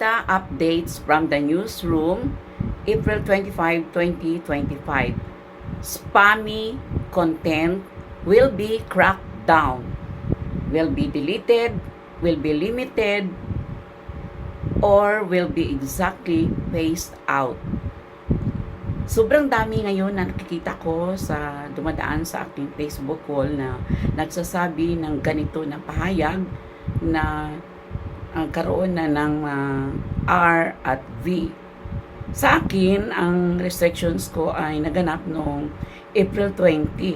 Mita updates from the newsroom, April 25, 2025. Spammy content will be cracked down, will be deleted, will be limited, or will be exactly phased out. Sobrang dami ngayon na nakikita ko sa dumadaan sa aking Facebook wall na nagsasabi ng ganito na pahayag na karoon na ng R at V. Sa akin, ang restrictions ko ay naganap noong April 20,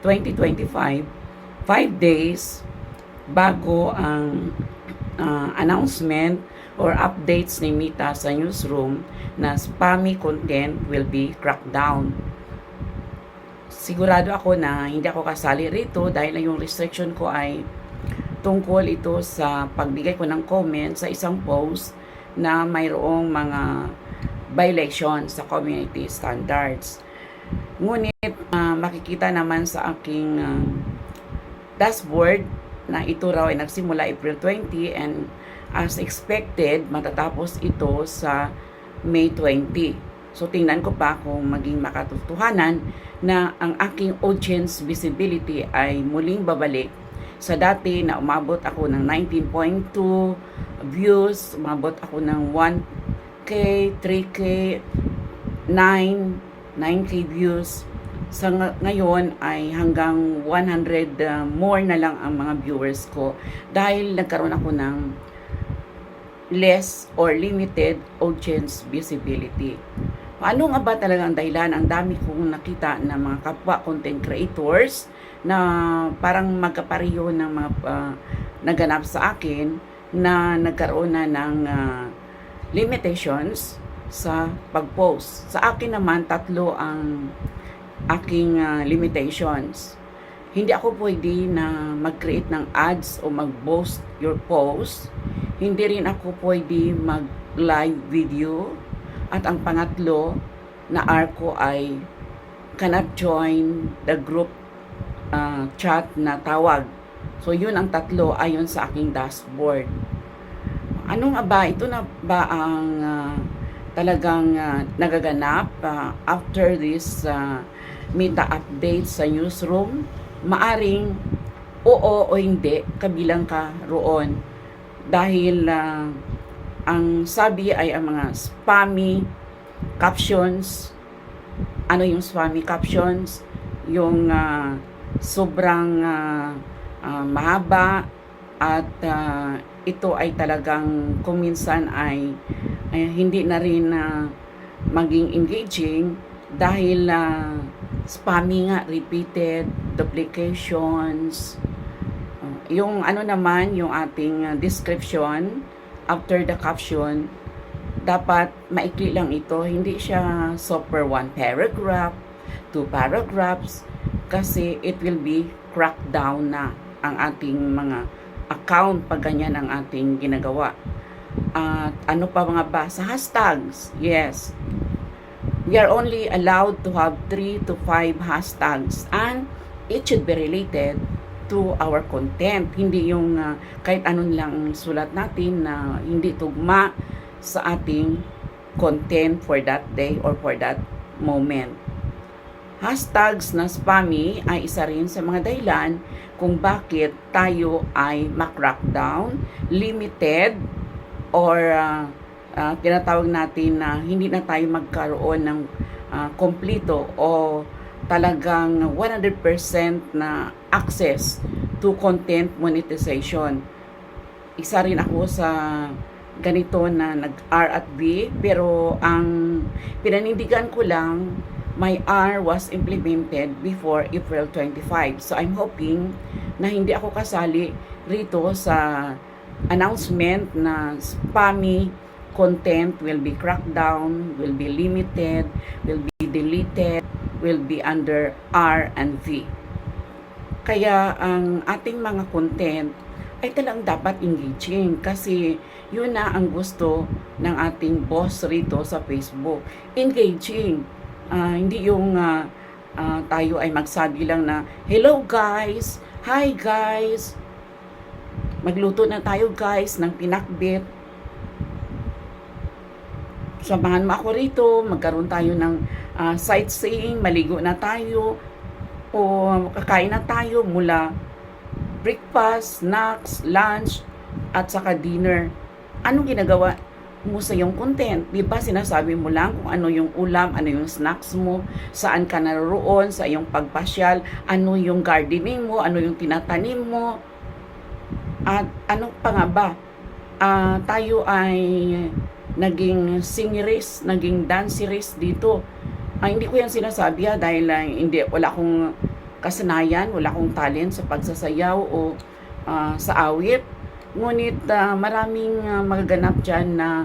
2025, 5 days bago ang announcement or updates ni Mita sa newsroom na spammy content will be cracked down. Sigurado ako na hindi ako kasali rito dahil yung restriction ko ay tungkol ito sa pagbigay ko ng comment sa isang post na mayroong mga violation sa community standards. Ngunit makikita naman sa aking dashboard na ito raw ay nagsimula April 20 and as expected matatapos ito sa May 20. So tingnan ko pa kung maging makatotohanan na ang aking audience visibility ay muling babalik sa dati na umabot ako ng 19.2 views, umabot ako ng 1K, 3K, 9K views. Sa ngayon ay hanggang 100 more na lang ang mga viewers ko dahil nagkaroon ako ng less or limited audience visibility. Ano nga ba talaga ang dahilan? Ang dami kong nakita na mga kapwa content creators na parang magkapareho ng mga naganap sa akin na nagkaroon na ng limitations sa pag-post. Sa akin naman, 3 ang aking limitations. Hindi ako pwede na mag-create ng ads o mag-boost your post. Hindi rin ako pwede mag-live video. At ang pangatlo na R ko ay cannot join the group chat na tawag. So yun ang 3 ayon sa aking dashboard. Ano nga ba? Ito na ba ang talagang nagaganap after this Mita update sa newsroom? Maaring oo o hindi, kabilang ka roon. Dahil ang sabi ay ang mga spammy captions. Ano yung spammy captions? Yung sobrang mahaba at ito ay talagang kuminsan ay hindi na rin maging engaging dahil spammy nga, repeated, duplications. Yung ano naman, yung ating description after the caption, dapat maikli lang ito. Hindi siya super 1 paragraph, 2 paragraphs, kasi it will be cracked down na ang ating mga account pag ganyan ang ating ginagawa. At ano pa mga ba? Sa hashtags, yes. We are only allowed to have 3 to 5 hashtags and it should be related to our content. Hindi yung kahit anong lang sulat natin na hindi tugma sa ating content for that day or for that moment. Hashtags na spammy ay isa rin sa mga dahilan kung bakit tayo ay ma-crackdown, limited, or tinatawag natin na hindi na tayo magkaroon ng kompleto o talagang 100% na access to content monetization. Isa rin ako sa ganito na nag-R at B, pero ang pinanindigan ko lang, my R was implemented before April 25. So I'm hoping na hindi ako kasali rito sa announcement na spammy content will be cracked down, will be limited, will be deleted, will be under R and V. Kaya ang ating mga content ay talagang dapat engaging kasi yun na ang gusto ng ating boss rito sa Facebook. Engaging. Hindi yung tayo ay magsabi lang na, hello guys, hi guys, magluto na tayo guys ng pinakbit. samahan mo ako rito, magkaroon tayo ng sightseeing, maligo na tayo, o kakain na tayo mula breakfast, snacks, lunch, at saka dinner. Anong ginagawa mo sa iyong content? Di ba sinasabi mo lang kung ano yung ulam, ano yung snacks mo, saan ka naroon sa iyong pagpasyal, ano yung gardening mo, ano yung tinatanim mo, at ano pa nga ba? Tayo ay naging singeries, naging danceries dito. Hindi ko yan sinasabi dahil wala akong kasanayan, wala akong talent sa pagsasayaw o sa awit. Ngunit maraming magaganap dyan na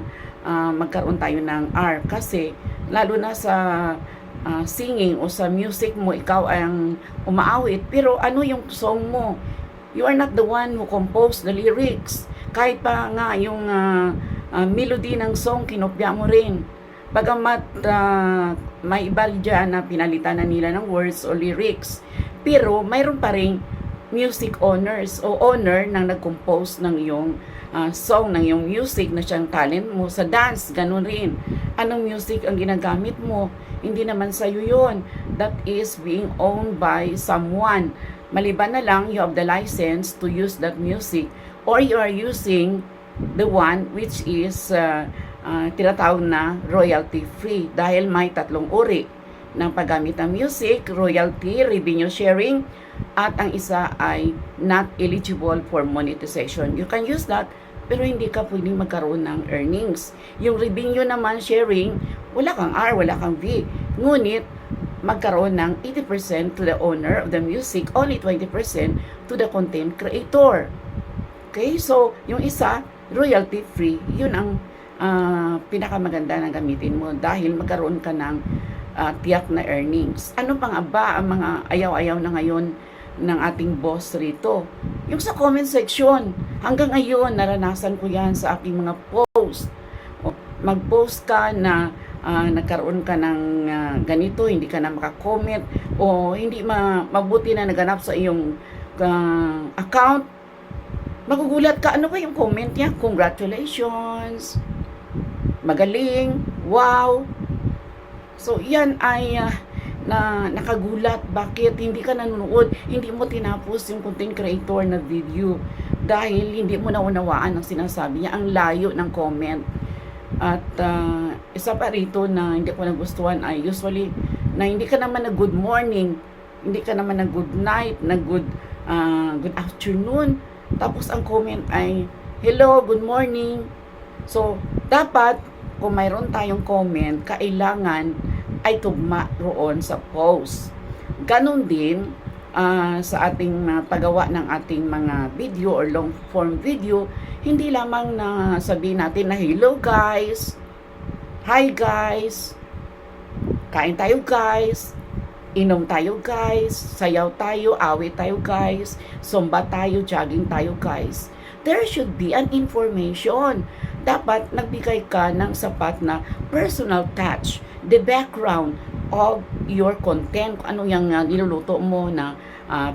magkaroon tayo ng art. Kasi lalo na sa singing o sa music mo, ikaw ang umaawit. Pero ano yung song mo? You are not the one who composed the lyrics. Kahit pa nga yung melody ng song, kinopya mo rin. Bagamat may iba dyan na pinalitan na nila ng words o lyrics. Pero mayroon pa rin music owners o owner nang nag-compose ng iyong song, ng iyong music na siyang talent mo. Sa dance, ganun rin. Anong music ang ginagamit mo? Hindi naman sa'yo yun. That is being owned by someone. Maliban na lang, you have the license to use that music or you are using the one which is tinatawag na royalty free dahil may tatlong uri ng paggamit ng music, royalty, revenue sharing, at ang isa ay not eligible for monetization. You can use that pero hindi ka pwedeng magkaroon ng earnings. Yung revenue naman sharing, wala kang R, wala kang V. Ngunit magkaroon ng 80% to the owner of the music, only 20% to the content creator. Okay, so yung isa, royalty free, yun ang pinakamaganda na gamitin mo dahil magkaroon ka ng tiyak na earnings. Ano pang ba ang mga ayaw-ayaw na ngayon ng ating boss rito? Yung sa comment section, hanggang ngayon naranasan ko yan sa aking mga post. Mag-post ka na nagkaroon ka ng ganito, hindi ka na makakomment o hindi mabuti na naganap sa iyong account, magugulat ka, ano ba yung comment niya? Congratulations, magaling, wow. So yan ay nakagulat. Bakit hindi ka nanonood, hindi mo tinapos yung content creator na video dahil hindi mo naunawaan ang sinasabi niya, ang layo ng comment. At isa pa rito na hindi ko nagustuhan ay usually na hindi ka naman na good morning, hindi ka naman na good night, na good afternoon, tapos ang comment ay hello, good morning. So dapat kung mayroon tayong comment, kailangan ay tugma roon sa post. Ganon din sa ating paggawa ng ating mga video or long form video, hindi lamang na sabihin natin na hello guys, hi guys, kain tayo guys, inom tayo guys, sayaw tayo, awit tayo guys, sumba tayo, jogging tayo guys. There should be an information. Dapat nagbigay ka ng sapat na personal touch, the background of your content, kung ano yung niluluto mo na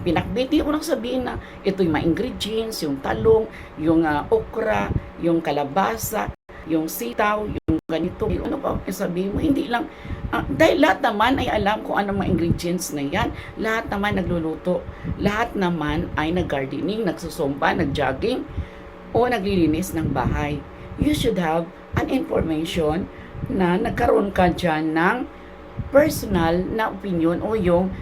pinakbiti. Unang sabihin na ito yung mga ingredients, yung talong, yung okra, yung kalabasa, yung sitaw, yung ganito, ano pa sabihin mo, hindi lang dahil lahat naman ay alam kung ano mga ingredients na yan, lahat naman nagluluto, lahat naman ay nag-gardening, nagsusumba, nag-jogging o naglilinis ng bahay. You should have an information na nagkaroon ka dyan ng personal na opinion o yung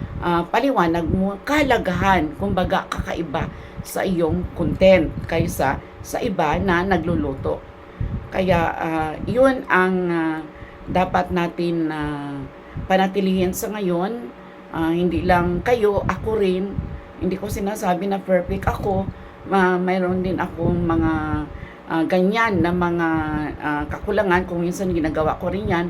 paliwanag mo, kalagahan, kumbaga kakaiba sa iyong content kaysa sa iba na nagluluto. Kaya yun ang dapat natin panatilihin sa ngayon. Hindi lang kayo, ako rin, hindi ko sinasabi na perfect ako, mayroon din akong mga ganyan na mga kakulangan, kung minsan ginagawa ko rin yan.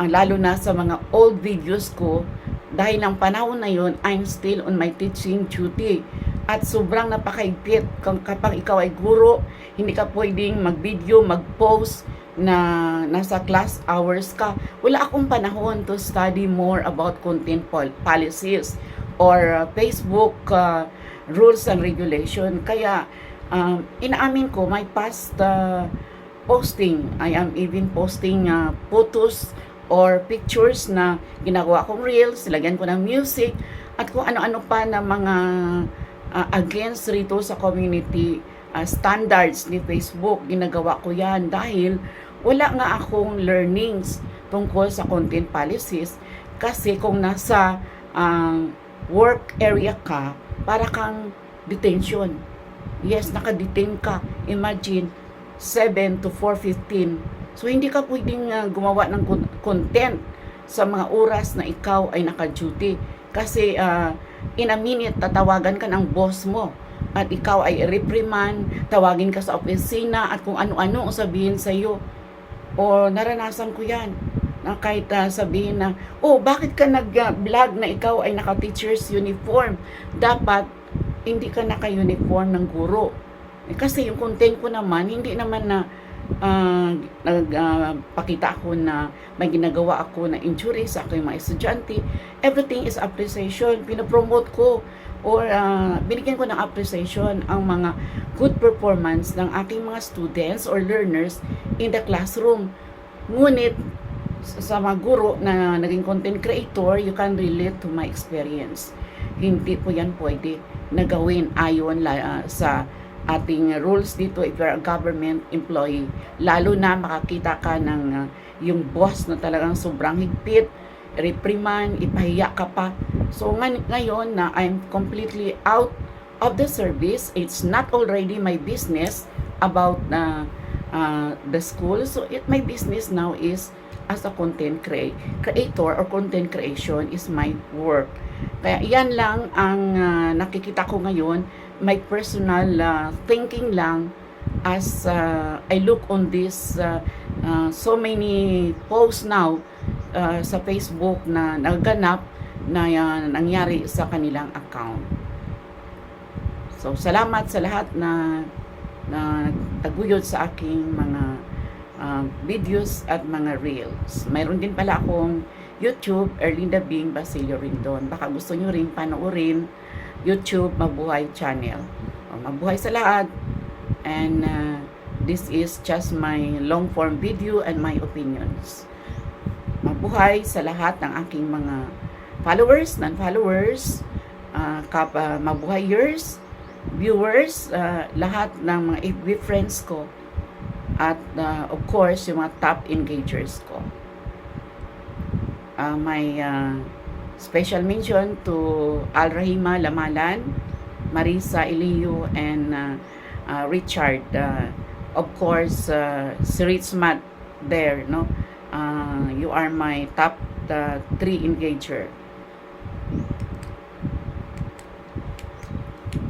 Lalo na sa mga old videos ko, dahil ng panahon na yun, I'm still on my teaching duty at sobrang napakaigpit. Kapag ikaw ay guro, hindi ka pwedeng mag-video, mag-post na nasa class hours ka. Wala akong panahon to study more about content policies or Facebook rules and regulation. Kaya inaamin ko, my past posting. I am even posting photos or pictures na ginagawa kong reels, lagyan ko ng music, at kung ano-ano pa na mga against rito sa community standards ni Facebook. Ginagawa ko yan dahil wala nga akong learnings tungkol sa content policies. Kasi kung nasa work area ka, para kang detention. Yes, naka-detain ka. Imagine, 7 to 4:15. So, hindi ka pwedeng gumawa ng content sa mga oras na ikaw ay naka-duty. Kasi, in a minute, tatawagan ka ng boss mo. At ikaw ay reprimand, tawagin ka sa opisina, at kung ano-ano ang sabihin sa iyo. O, naranasan ko yan. Na kahit sabihin na, oh, bakit ka nag-vlog na ikaw ay naka-teacher's uniform? Dapat, hindi ka naka-uniform ng guro. Kasi yung content ko naman, hindi naman na nagpakita ako na may ginagawa ako na injury sa aking mga estudyante. Everything is appreciation. Pinopromote ko or binigyan ko ng appreciation ang mga good performance ng aking mga students or learners in the classroom. Ngunit, sa mga guro na naging content creator, you can relate to my experience. Hindi po yan pwede na gawin ayon sa ating rules dito if you're a government employee. Lalo na makakita ka ng yung boss na talagang sobrang higpit, reprimand, ipahiya ka pa. So ngayon na I'm completely out of the service, it's not already my business about the school. So my business now is as a content creator or content creation is my work. Kaya yan lang ang nakikita ko ngayon, my personal thinking lang as I look on this so many posts now sa Facebook na naganap na nangyari sa kanilang account. So salamat sa lahat na taguyod sa aking mga videos at mga reels. Mayroon din pala akong YouTube, Erlinda Bing Basilio Rindon. Baka gusto nyo rin panoorin YouTube Mabuhay Channel. Mabuhay sa lahat. And this is just my long form video and my opinions. Mabuhay sa lahat ng aking mga followers, non-followers, mabuhay yours, viewers, lahat ng mga FB friends ko. At of course, yung mga top engagers ko. My special mention to Al-Rahima Lamalan, Marisa Iliyo, and Richard. Of course, si Richmat there, no? You are my top 3 engager.